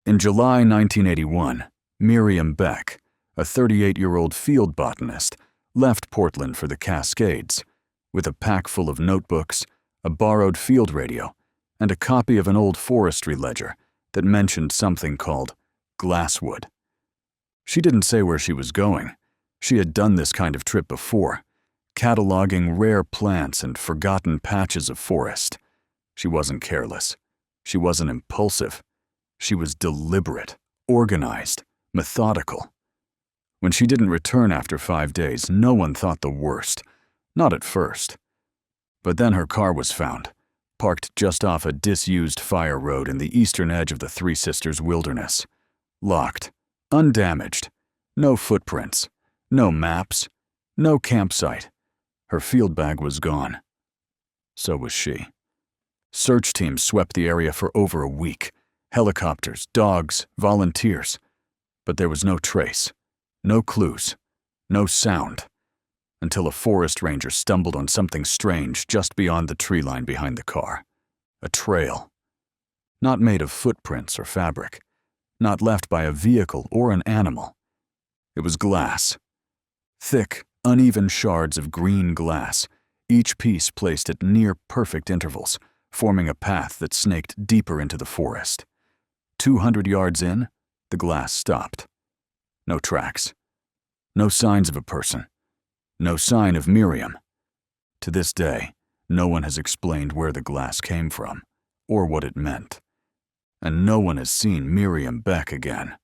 In July 1981, Miriam Beck, a 38-year-old field botanist, left Portland for the Cascades with a pack full of notebooks, a borrowed field radio, and a copy of an old forestry ledger that mentioned something called glasswood. She didn't say where she was going. She had done this kind of trip before, cataloging rare plants and forgotten patches of forest. She wasn't careless. She wasn't impulsive. She was deliberate, organized, methodical. When she didn't return after 5 days, no one thought the worst. Not at first. But then her car was found, parked just off a disused fire road in the eastern edge of the Three Sisters wilderness. Locked, undamaged, no footprints, no maps, no campsite. Her field bag was gone. So was she. Search teams swept the area for over a week. Helicopters, dogs, volunteers. But there was no trace, no clues, no sound, until a forest ranger stumbled on something strange just beyond the tree line behind the car. A trail. Not made of footprints or fabric. Not left by a vehicle or an animal. It was glass. Thick, uneven shards of green glass, each piece placed at near-perfect intervals, forming a path that snaked deeper into the forest. 200 yards in, the glass stopped. No tracks. No signs of a person. No sign of Miriam. To this day, no one has explained where the glass came from, or what it meant. And no one has seen Miriam Beck again.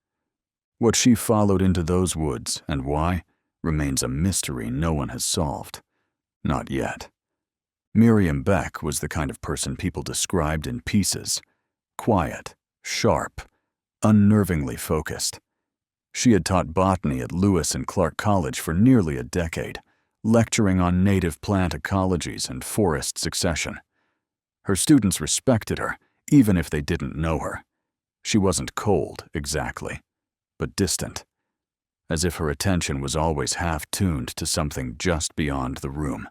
What she followed into those woods, and why, remains a mystery no one has solved. Not yet. Miriam Beck was the kind of person people described in pieces. Quiet, sharp, unnervingly focused. She had taught botany at Lewis and Clark College for nearly a decade, lecturing on native plant ecologies and forest succession. Her students respected her, even if they didn't know her. She wasn't cold, exactly, but distant, as if her attention was always half-tuned to something just beyond the room.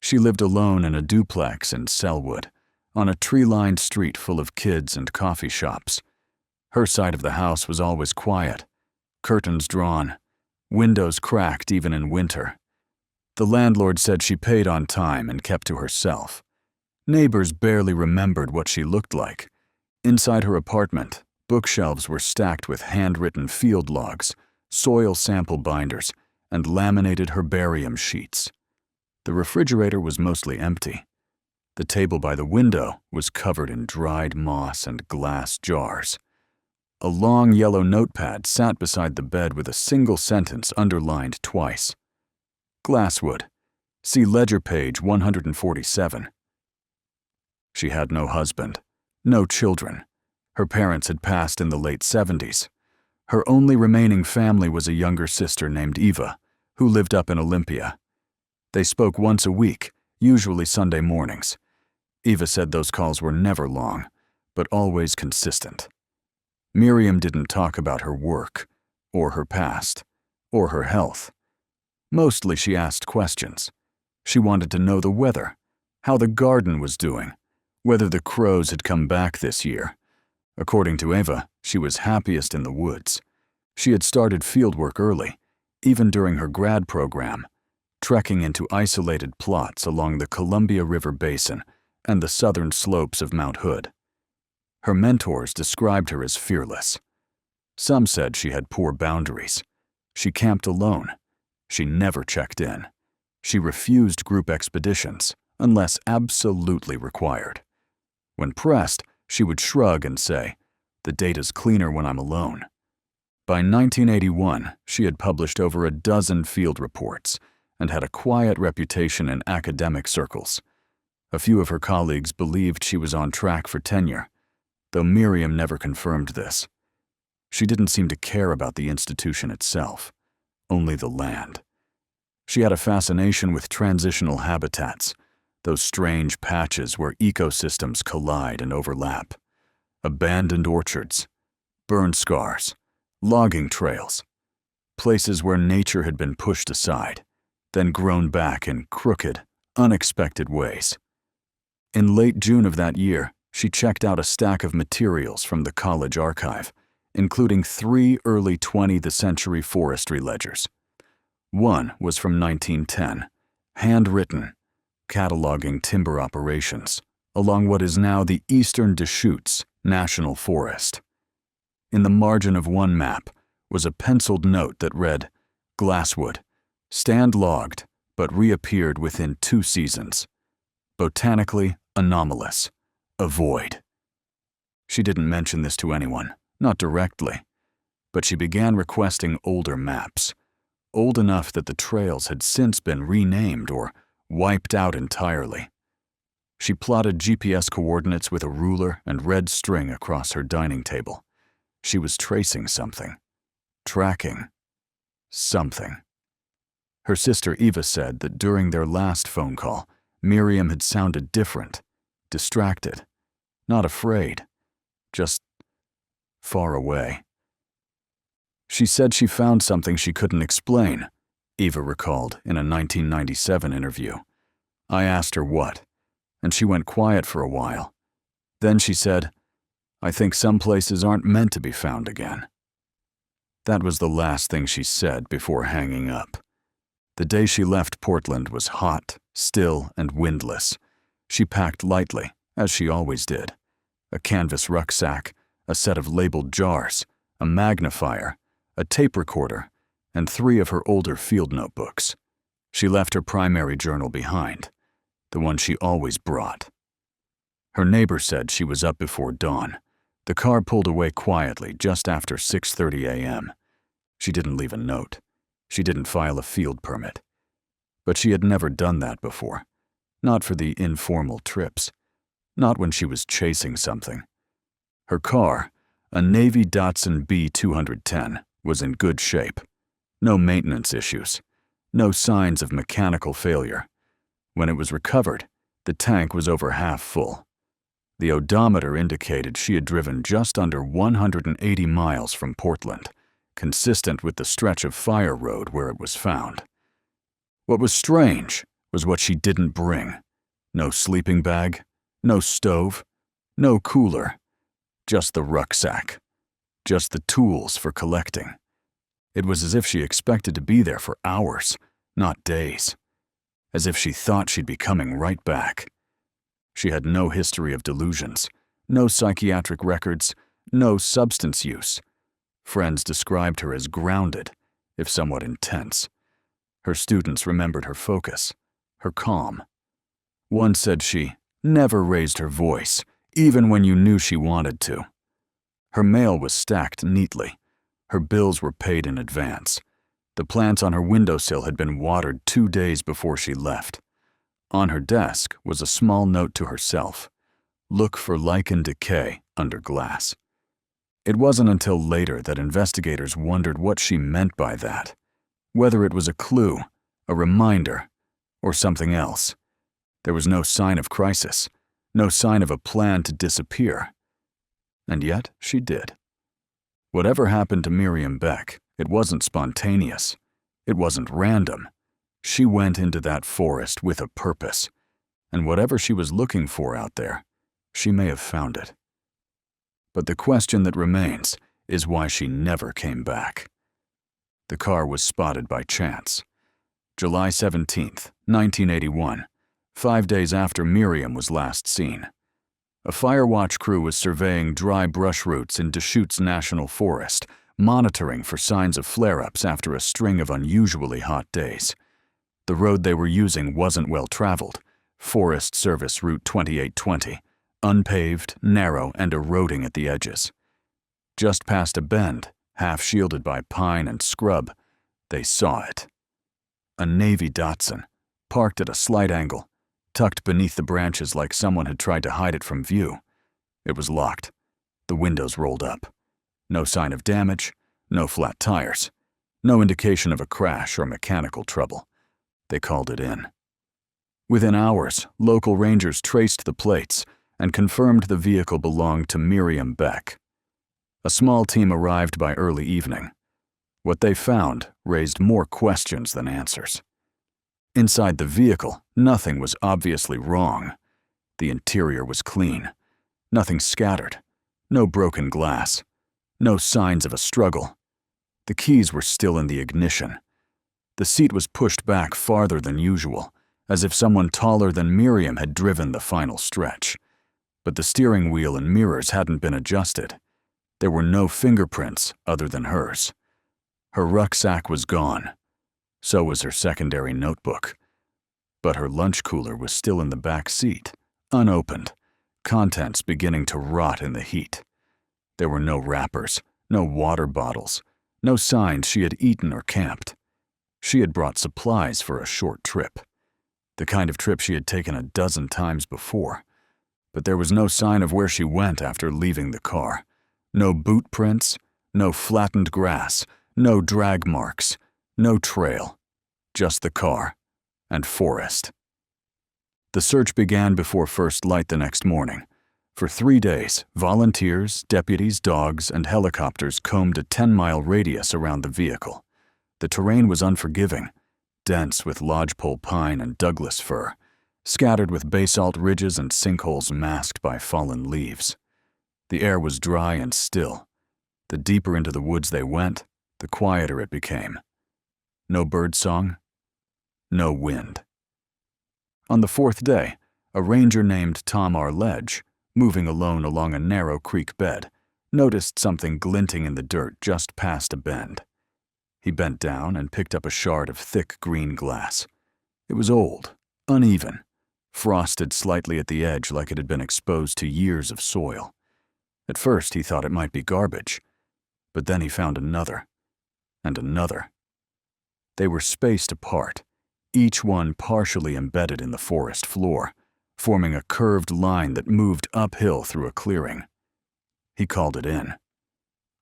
She lived alone in a duplex in Selwood, on a tree-lined street full of kids and coffee shops. Her side of the house was always quiet, curtains drawn, windows cracked even in winter. The landlord said she paid on time and kept to herself. Neighbors barely remembered what she looked like. Inside her apartment, bookshelves were stacked with handwritten field logs, soil sample binders, and laminated herbarium sheets. The refrigerator was mostly empty. The table by the window was covered in dried moss and glass jars. A long yellow notepad sat beside the bed with a single sentence underlined twice. Glasswood. See ledger page 147. She had no husband, no children. Her parents had passed in the late 70s. Her only remaining family was a younger sister named Eva, who lived up in Olympia. They spoke once a week, usually Sunday mornings. Eva said those calls were never long, but always consistent. Miriam didn't talk about her work, or her past, or her health. Mostly she asked questions. She wanted to know the weather, how the garden was doing, whether the crows had come back this year. According to Eva, she was happiest in the woods. She had started fieldwork early, even during her grad program, trekking into isolated plots along the Columbia River Basin and the southern slopes of Mount Hood. Her mentors described her as fearless. Some said she had poor boundaries. She camped alone. She never checked in. She refused group expeditions unless absolutely required. When pressed, she would shrug and say, "The data's cleaner when I'm alone." By 1981, she had published over a dozen field reports and had a quiet reputation in academic circles. A few of her colleagues believed she was on track for tenure, though Miriam never confirmed this. She didn't seem to care about the institution itself, only the land. She had a fascination with transitional habitats, those strange patches where ecosystems collide and overlap. Abandoned orchards, burn scars, logging trails, places where nature had been pushed aside, then grown back in crooked, unexpected ways. In late June of that year, She checked out a stack of materials from the college archive, including 3 early 20th century forestry ledgers. One was from 1910, handwritten, cataloging timber operations along what is now the Eastern Deschutes National Forest. In the margin of one map was a penciled note that read, "Glasswood, stand logged, but reappeared within 2 seasons. Botanically anomalous. Avoid." She didn't mention this to anyone, not directly, but she began requesting older maps, old enough that the trails had since been renamed or wiped out entirely. She plotted GPS coordinates with a ruler and red string across her dining table. She was tracing something, tracking something. Her sister Eva said that during their last phone call, Miriam had sounded different, distracted, not afraid, just far away. She said she found something she couldn't explain, Eva recalled in a 1997 interview. I asked her what, and she went quiet for a while. Then she said, "I think some places aren't meant to be found again." That was the last thing she said before hanging up. The day she left Portland was hot, still, and windless. She packed lightly, as she always did. A canvas rucksack, a set of labeled jars, a magnifier, a tape recorder, and 3 of her older field notebooks. She left her primary journal behind, the one she always brought. Her neighbor said she was up before dawn. The car pulled away quietly just after 6:30 a.m. She didn't leave a note. She didn't file a field permit. But she had never done that before. Not for the informal trips. Not when she was chasing something. Her car, a Navy Datsun B210, was in good shape. No maintenance issues. No signs of mechanical failure. When it was recovered, the tank was over half full. The odometer indicated she had driven just under 180 miles from Portland, consistent with the stretch of fire road where it was found. What was strange was what she didn't bring. No sleeping bag, no stove, no cooler, just the rucksack, just the tools for collecting. It was as if she expected to be there for hours, not days. As if she thought she'd be coming right back. She had no history of delusions, no psychiatric records, no substance use. Friends described her as grounded, if somewhat intense. Her students remembered her focus, her calm. One said she never raised her voice, even when you knew she wanted to. Her mail was stacked neatly. Her bills were paid in advance. The plants on her windowsill had been watered 2 days before she left. On her desk was a small note to herself. Look for lichen decay under glass. It wasn't until later that investigators wondered what she meant by that. Whether it was a clue, a reminder, or something else. There was no sign of crisis, no sign of a plan to disappear. And yet she did. Whatever happened to Miriam Beck, it wasn't spontaneous. It wasn't random. She went into that forest with a purpose, and whatever she was looking for out there, she may have found it. But the question that remains is why she never came back. The car was spotted by chance. July 17th, 1981, 5 days after Miriam was last seen. A fire watch crew was surveying dry brush roots in Deschutes National Forest, monitoring for signs of flare-ups after a string of unusually hot days. The road they were using wasn't well traveled, Forest Service Route 2820, unpaved, narrow, and eroding at the edges. Just past a bend, half shielded by pine and scrub, they saw it. A Navy Datsun, parked at a slight angle, tucked beneath the branches like someone had tried to hide it from view. It was locked. The windows rolled up. No sign of damage, no flat tires, no indication of a crash or mechanical trouble. They called it in. Within hours, local rangers traced the plates and confirmed the vehicle belonged to Miriam Beck. A small team arrived by early evening. What they found raised more questions than answers. Inside the vehicle, nothing was obviously wrong. The interior was clean. Nothing scattered. No broken glass. No signs of a struggle. The keys were still in the ignition. The seat was pushed back farther than usual, as if someone taller than Miriam had driven the final stretch. But the steering wheel and mirrors hadn't been adjusted. There were no fingerprints other than hers. Her rucksack was gone. So was her secondary notebook. But her lunch cooler was still in the back seat, unopened, contents beginning to rot in the heat. There were no wrappers, no water bottles, no signs she had eaten or camped. She had brought supplies for a short trip, the kind of trip she had taken a dozen times before. But there was no sign of where she went after leaving the car. No boot prints, no flattened grass, no drag marks, no trail. Just the car and forest. The search began before first light the next morning. For 3 days, volunteers, deputies, dogs, and helicopters combed a 10-mile radius around the vehicle. The terrain was unforgiving, dense with lodgepole pine and Douglas fir, scattered with basalt ridges and sinkholes masked by fallen leaves. The air was dry and still. The deeper into the woods they went, the quieter it became. No birdsong, no wind. On the 4th day, a ranger named Tom Arledge, moving alone along a narrow creek bed, noticed something glinting in the dirt just past a bend. He bent down and picked up a shard of thick green glass. It was old, uneven, frosted slightly at the edge like it had been exposed to years of soil. At first he thought it might be garbage, but then he found another, and another. They were spaced apart, each one partially embedded in the forest floor, forming a curved line that moved uphill through a clearing. He called it in.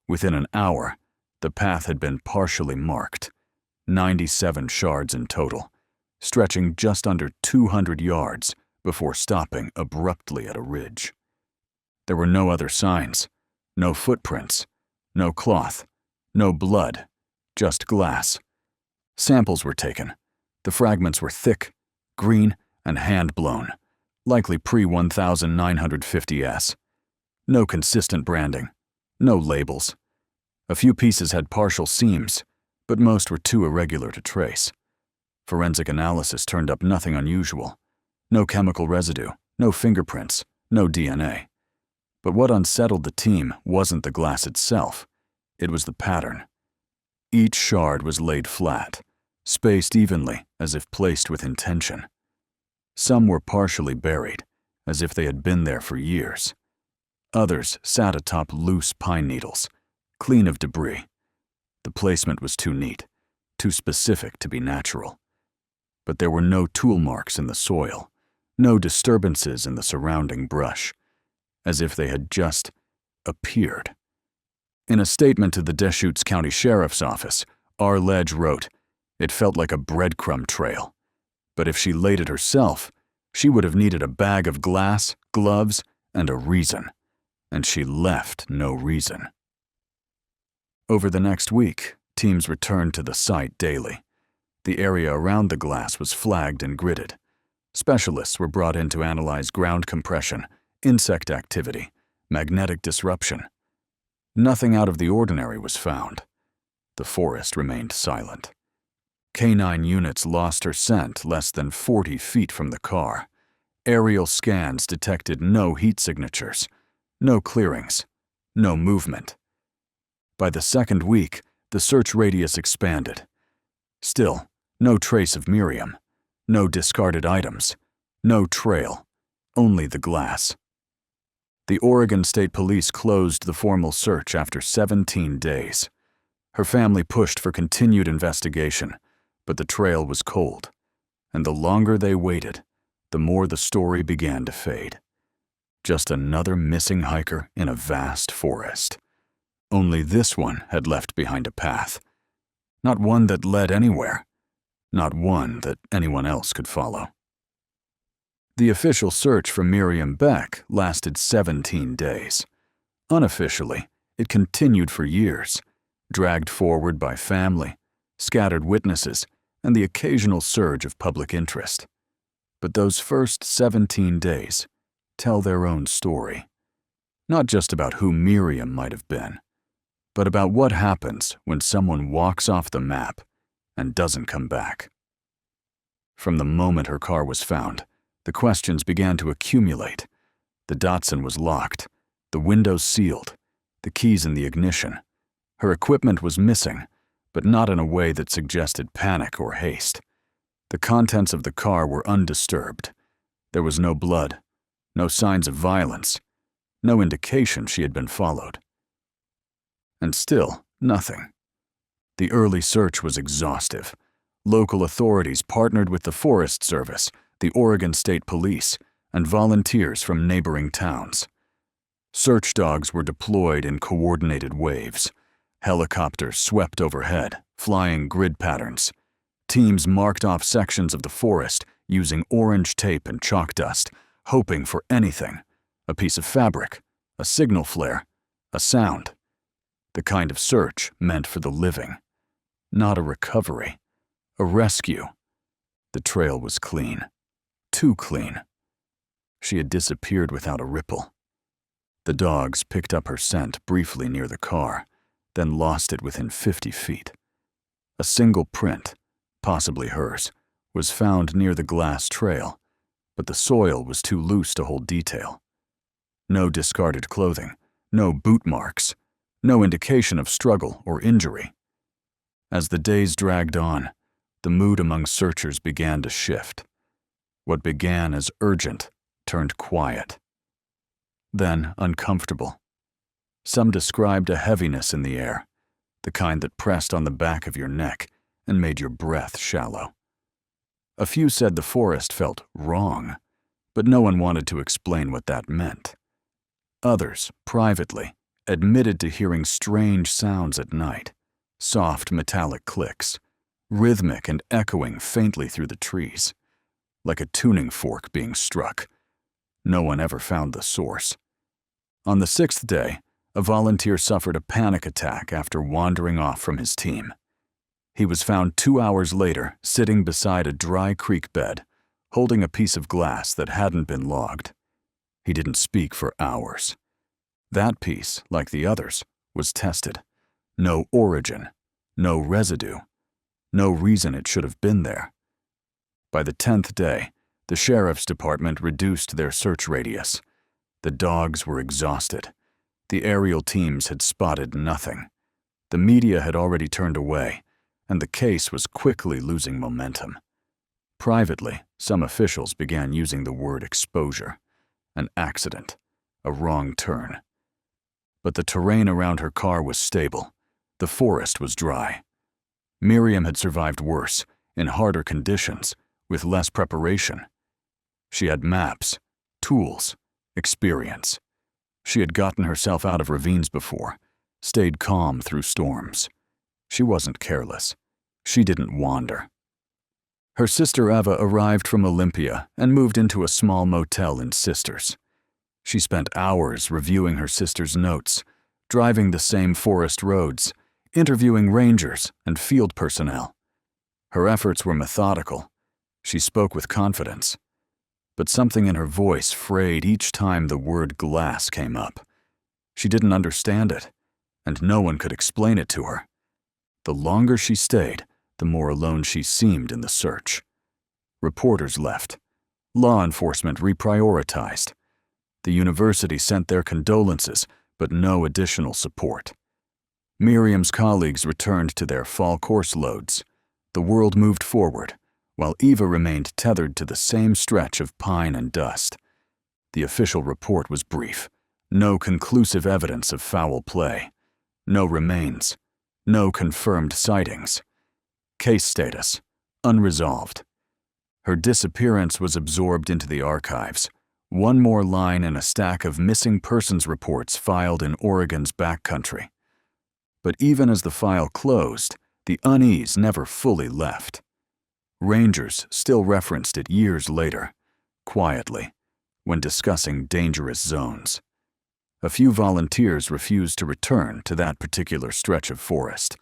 Within an hour, the path had been partially marked, 97 shards in total, stretching just under 200 yards before stopping abruptly at a ridge. There were no other signs, no footprints, no cloth, no blood, just glass. Samples were taken. The fragments were thick, green, and hand-blown, likely pre-1950s. No consistent branding, no labels. A few pieces had partial seams, but most were too irregular to trace. Forensic analysis turned up nothing unusual. No chemical residue, no fingerprints, no DNA. But what unsettled the team wasn't the glass itself. It was the pattern. Each shard was laid flat, spaced evenly as if placed with intention. Some were partially buried, as if they had been there for years. Others sat atop loose pine needles, clean of debris. The placement was too neat, too specific to be natural. But there were no tool marks in the soil, no disturbances in the surrounding brush, as if they had just appeared. In a statement to the Deschutes County Sheriff's Office, Arledge wrote, "It felt like a breadcrumb trail. But if she laid it herself, she would have needed a bag of glass, gloves, and a reason. And she left no reason." Over the next week, teams returned to the site daily. The area around the glass was flagged and gridded. Specialists were brought in to analyze ground compression, insect activity, magnetic disruption. Nothing out of the ordinary was found. The forest remained silent. Canine units lost her scent less than 40 feet from the car. Aerial scans detected no heat signatures, no clearings, no movement. By the second week, the search radius expanded. Still, no trace of Miriam, no discarded items, no trail, only the glass. The Oregon State Police closed the formal search after 17 days. Her family pushed for continued investigation, but the trail was cold, and the longer they waited, the more the story began to fade. Just another missing hiker in a vast forest. Only this one had left behind a path. Not one that led anywhere. Not one that anyone else could follow. The official search for Miriam Beck lasted 17 days. Unofficially, it continued for years, dragged forward by family, scattered witnesses, and the occasional surge of public interest. But those first 17 days tell their own story. Not just about who Miriam might have been, but about what happens when someone walks off the map and doesn't come back. From the moment her car was found, the questions began to accumulate. The Datsun was locked, the windows sealed, the keys in the ignition. Her equipment was missing, but not in a way that suggested panic or haste. The contents of the car were undisturbed. There was no blood, no signs of violence, no indication she had been followed. And still, nothing. The early search was exhaustive. Local authorities partnered with the Forest Service, the Oregon State Police, and volunteers from neighboring towns. Search dogs were deployed in coordinated waves. Helicopters swept overhead, flying grid patterns. Teams marked off sections of the forest using orange tape and chalk dust, hoping for anything: a piece of fabric, a signal flare, a sound. The kind of search meant for the living. Not a recovery, a rescue. The trail was clean. Too clean. She had disappeared without a ripple. The dogs picked up her scent briefly near the car, then lost it within 50 feet. A single print, possibly hers, was found near the glass trail, but the soil was too loose to hold detail. No discarded clothing, no boot marks, no indication of struggle or injury. As the days dragged on, the mood among searchers began to shift. What began as urgent turned quiet, then uncomfortable. Some described a heaviness in the air, the kind that pressed on the back of your neck and made your breath shallow. A few said the forest felt wrong, but no one wanted to explain what that meant. Others, privately, admitted to hearing strange sounds at night, soft metallic clicks, rhythmic and echoing faintly through the trees, like a tuning fork being struck. No one ever found the source. On the 6th day, a volunteer suffered a panic attack after wandering off from his team. He was found 2 hours later sitting beside a dry creek bed, holding a piece of glass that hadn't been logged. He didn't speak for hours. That piece, like the others, was tested. No origin, no residue, no reason it should have been there. By the 10th day, the sheriff's department reduced their search radius. The dogs were exhausted. The aerial teams had spotted nothing. The media had already turned away, and the case was quickly losing momentum. Privately, some officials began using the word exposure, an accident, a wrong turn. But the terrain around her car was stable. The forest was dry. Miriam had survived worse, in harder conditions, with less preparation. She had maps, tools, experience. She had gotten herself out of ravines before, stayed calm through storms. She wasn't careless. She didn't wander. Her sister Eva arrived from Olympia and moved into a small motel in Sisters. She spent hours reviewing her sister's notes, driving the same forest roads, interviewing rangers and field personnel. Her efforts were methodical. She spoke with confidence. But something in her voice frayed each time the word glass came up. She didn't understand it, and no one could explain it to her. The longer she stayed, the more alone she seemed in the search. Reporters left. Law enforcement reprioritized. The university sent their condolences, but no additional support. Miriam's colleagues returned to their fall course loads. The world moved forward, while Eva remained tethered to the same stretch of pine and dust. The official report was brief. No conclusive evidence of foul play. No remains. No confirmed sightings. Case status: unresolved. Her disappearance was absorbed into the archives. One more line in a stack of missing persons reports filed in Oregon's backcountry. But even as the file closed, the unease never fully left. Rangers still referenced it years later, quietly, when discussing dangerous zones. A few volunteers refused to return to that particular stretch of forest,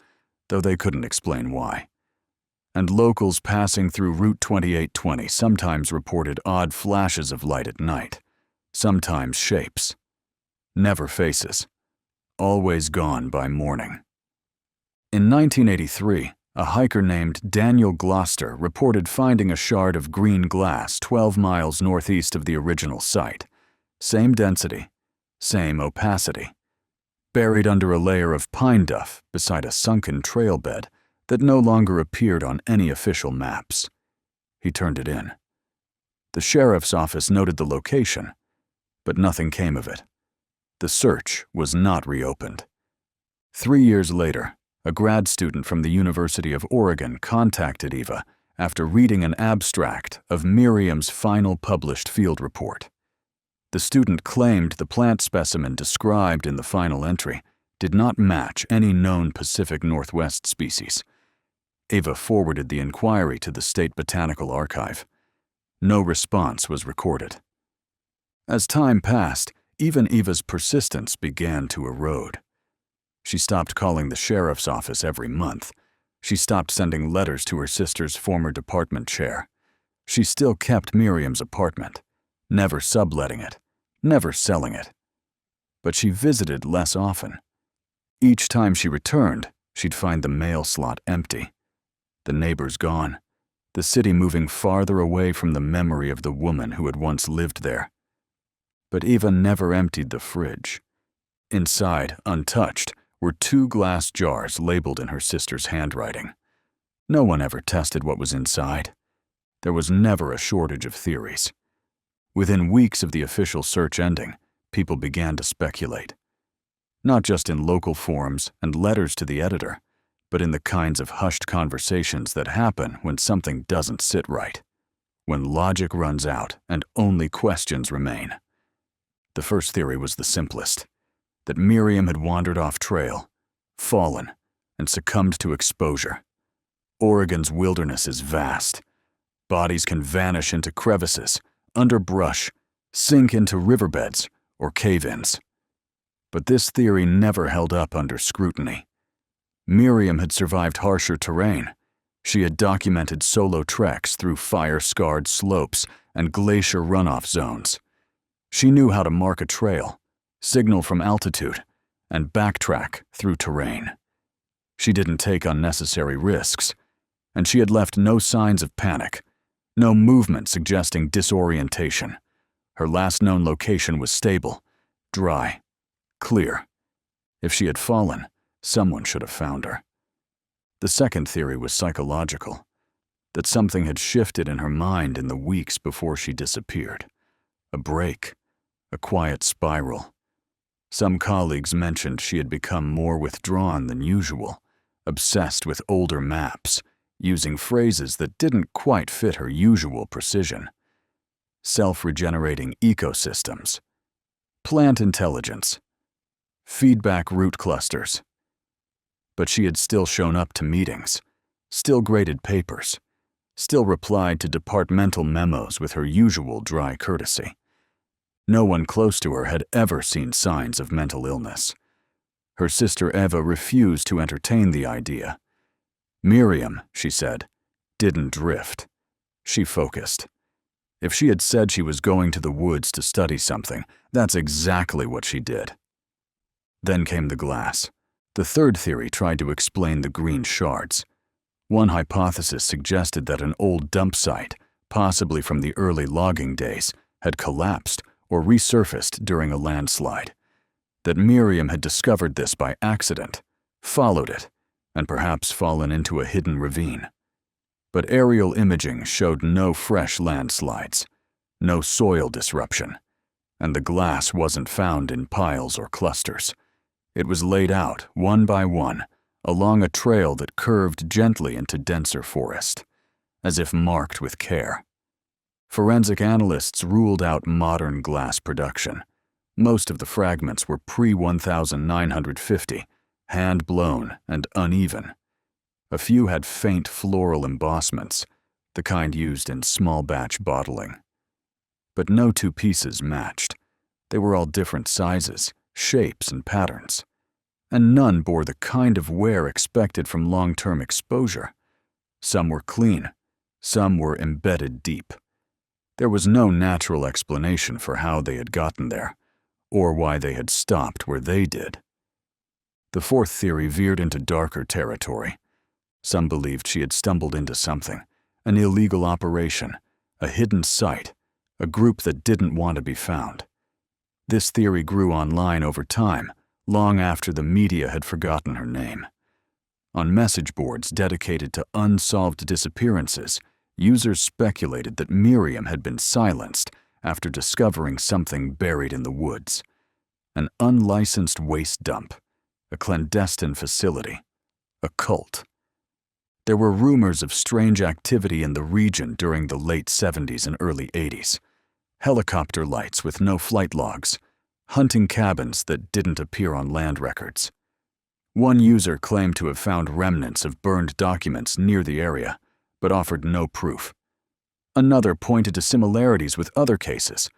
though they couldn't explain why. And locals passing through Route 2820 sometimes reported odd flashes of light at night, sometimes shapes. never faces, always gone by morning. In 1983, a hiker named Daniel Gloucester reported finding a shard of green glass 12 miles northeast of the original site. Same density, same opacity, buried under a layer of pine duff beside a sunken trail bed that no longer appeared on any official maps. He turned it in. The sheriff's office noted the location, but nothing came of it. The search was not reopened. 3 years later, a grad student from the University of Oregon contacted Eva after reading an abstract of Miriam's final published field report. The student claimed the plant specimen described in the final entry did not match any known Pacific Northwest species. Eva forwarded the inquiry to the State Botanical Archive. No response was recorded. As time passed, even Eva's persistence began to erode. She stopped calling the sheriff's office every month. She stopped sending letters to her sister's former department chair. She still kept Miriam's apartment, never subletting it, never selling it. But she visited less often. Each time she returned, she'd find the mail slot empty, the neighbors gone, the city moving farther away from the memory of the woman who had once lived there. But Eva never emptied the fridge. Inside, untouched, were 2 glass jars labeled in her sister's handwriting. No one ever tested what was inside. There was never a shortage of theories. Within weeks of the official search ending, people began to speculate. Not just in local forums and letters to the editor, but in the kinds of hushed conversations that happen when something doesn't sit right, when logic runs out and only questions remain. The first theory was the simplest, that Miriam had wandered off trail, fallen, and succumbed to exposure. Oregon's wilderness is vast. Bodies can vanish into crevices, underbrush, sink into riverbeds, or cave-ins. But this theory never held up under scrutiny. Miriam had survived harsher terrain. She had documented solo treks through fire-scarred slopes and glacier runoff zones. She knew how to mark a trail, signal from altitude, and backtrack through terrain. She didn't take unnecessary risks, and she had left no signs of panic, no movement suggesting disorientation. Her last known location was stable, dry, clear. If she had fallen, someone should have found her. The second theory was psychological, that something had shifted in her mind in the weeks before she disappeared. A break, a quiet spiral. Some colleagues mentioned she had become more withdrawn than usual, obsessed with older maps, using phrases that didn't quite fit her usual precision. Self-regenerating ecosystems, plant intelligence, feedback root clusters. But she had still shown up to meetings, still graded papers, still replied to departmental memos with her usual dry courtesy. No one close to her had ever seen signs of mental illness. Her sister Eva refused to entertain the idea. Miriam, she said, didn't drift. She focused. If she had said she was going to the woods to study something, that's exactly what she did. Then came the glass. The third theory tried to explain the green shards. One hypothesis suggested that an old dump site, possibly from the early logging days, had collapsed or resurfaced during a landslide. That Miriam had discovered this by accident, followed it, and perhaps fallen into a hidden ravine. But aerial imaging showed no fresh landslides, no soil disruption, and the glass wasn't found in piles or clusters. It was laid out, one by one, along a trail that curved gently into denser forest, as if marked with care. Forensic analysts ruled out modern glass production. Most of the fragments were pre-1950, hand-blown and uneven. A few had faint floral embossments, the kind used in small-batch bottling. But no 2 pieces matched. They were all different sizes, shapes, and patterns. And none bore the kind of wear expected from long-term exposure. Some were clean, some were embedded deep. There was no natural explanation for how they had gotten there, or why they had stopped where they did. The fourth theory veered into darker territory. Some believed she had stumbled into something, an illegal operation, a hidden site, a group that didn't want to be found. This theory grew online over time, long after the media had forgotten her name. On message boards dedicated to unsolved disappearances, users speculated that Miriam had been silenced after discovering something buried in the woods. An unlicensed waste dump, a clandestine facility, a cult. There were rumors of strange activity in the region during the late 70s and early 80s. Helicopter lights with no flight logs, hunting cabins that didn't appear on land records. One user claimed to have found remnants of burned documents near the area, but offered no proof. Another pointed to similarities with other cases: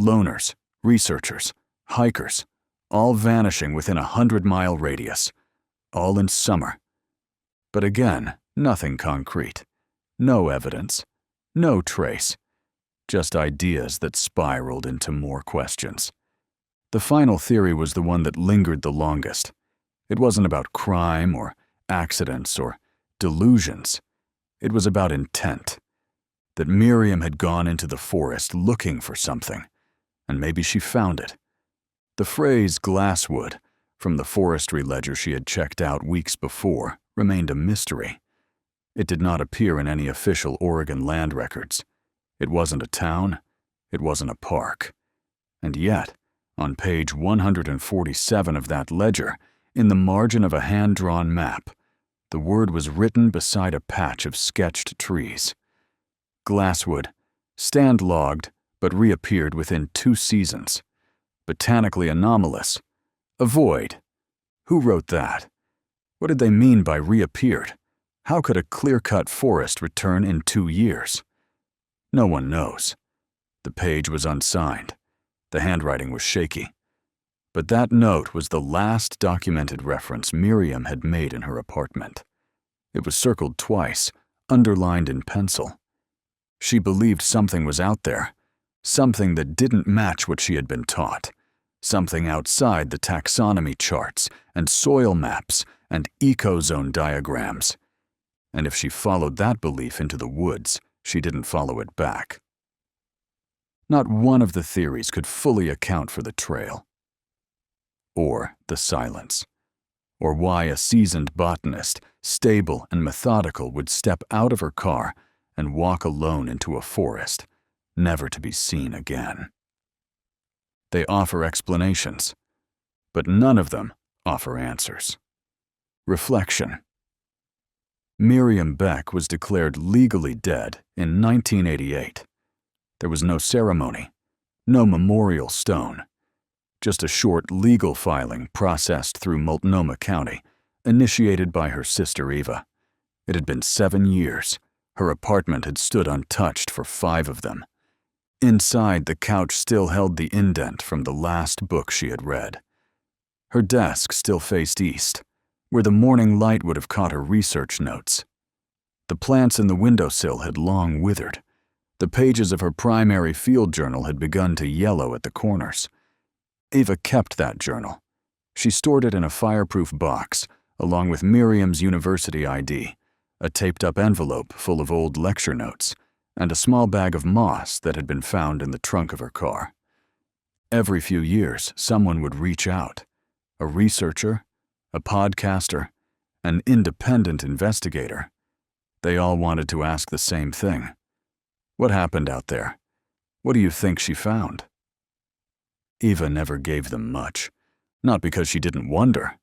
loners, researchers, hikers, all vanishing within a 100-mile radius, all in summer. But again, nothing concrete. No evidence. No trace. Just ideas that spiraled into more questions. The final theory was the one that lingered the longest. It wasn't about crime or accidents or delusions. It was about intent. That Miriam had gone into the forest looking for something, and maybe she found it. The phrase glasswood, from the forestry ledger she had checked out weeks before, remained a mystery. It did not appear in any official Oregon land records. It wasn't a town. It wasn't a park. And yet, on page 147 of that ledger, in the margin of a hand-drawn map, the word was written beside a patch of sketched trees. Glasswood, stand-logged, but reappeared within 2 seasons. Botanically anomalous. Avoid. Who wrote that? What did they mean by reappeared? How could a clear-cut forest return in 2 years? No one knows. The page was unsigned. The handwriting was shaky. But that note was the last documented reference Miriam had made in her apartment. It was circled twice, underlined in pencil. She believed something was out there, something that didn't match what she had been taught, something outside the taxonomy charts and soil maps and ecozone diagrams. And if she followed that belief into the woods, she didn't follow it back. Not one of the theories could fully account for the trail, or the silence, or why a seasoned botanist, stable and methodical, would step out of her car and walk alone into a forest, never to be seen again. They offer explanations, but none of them offer answers. Reflection. Miriam Beck was declared legally dead in 1988. There was no ceremony, no memorial stone, just a short legal filing processed through Multnomah County, initiated by her sister Eva. It had been 7 years. Her apartment had stood untouched for 5 of them. Inside, the couch still held the indent from the last book she had read. Her desk still faced east, where the morning light would have caught her research notes. The plants in the windowsill had long withered. The pages of her primary field journal had begun to yellow at the corners. Eva kept that journal. She stored it in a fireproof box, along with Miriam's university ID, a taped-up envelope full of old lecture notes, and a small bag of moss that had been found in the trunk of her car. Every few years, someone would reach out. A researcher, a podcaster, an independent investigator. They all wanted to ask the same thing. What happened out there? What do you think she found? Eva never gave them much, not because she didn't wonder,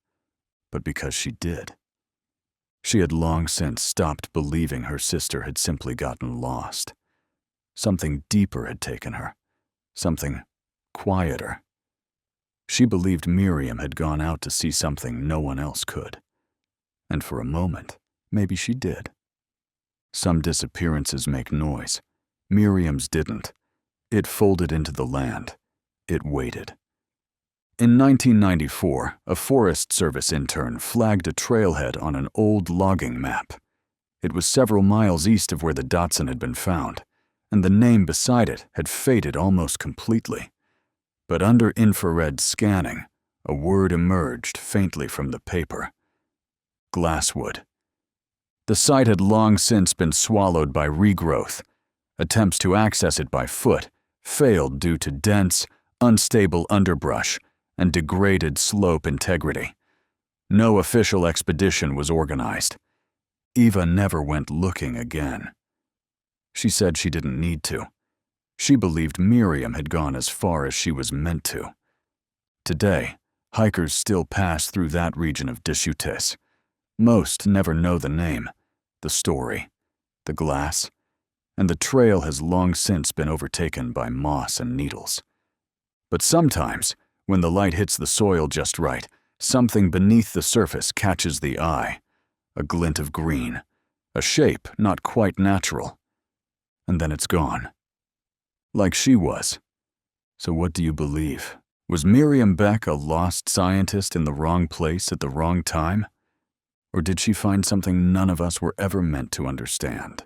but because she did. She had long since stopped believing her sister had simply gotten lost. Something deeper had taken her, something quieter. She believed Miriam had gone out to see something no one else could. And for a moment, maybe she did. Some disappearances make noise. Miriam's didn't. It folded into the land. It waited. In 1994, a Forest Service intern flagged a trailhead on an old logging map. It was several miles east of where the Datsun had been found, and the name beside it had faded almost completely. But under infrared scanning, a word emerged faintly from the paper. Glasswood. The site had long since been swallowed by regrowth. Attempts to access it by foot failed due to dense, unstable underbrush and degraded slope integrity. No official expedition was organized. Eva never went looking again. She said she didn't need to. She believed Miriam had gone as far as she was meant to. Today, hikers still pass through that region of Deschutes. Most never know the name, the story, the glass, and the trail has long since been overtaken by moss and needles. But sometimes, when the light hits the soil just right, something beneath the surface catches the eye. A glint of green, a shape not quite natural. And then it's gone. Like she was. So what do you believe? Was Miriam Beck a lost scientist in the wrong place at the wrong time? Or did she find something none of us were ever meant to understand?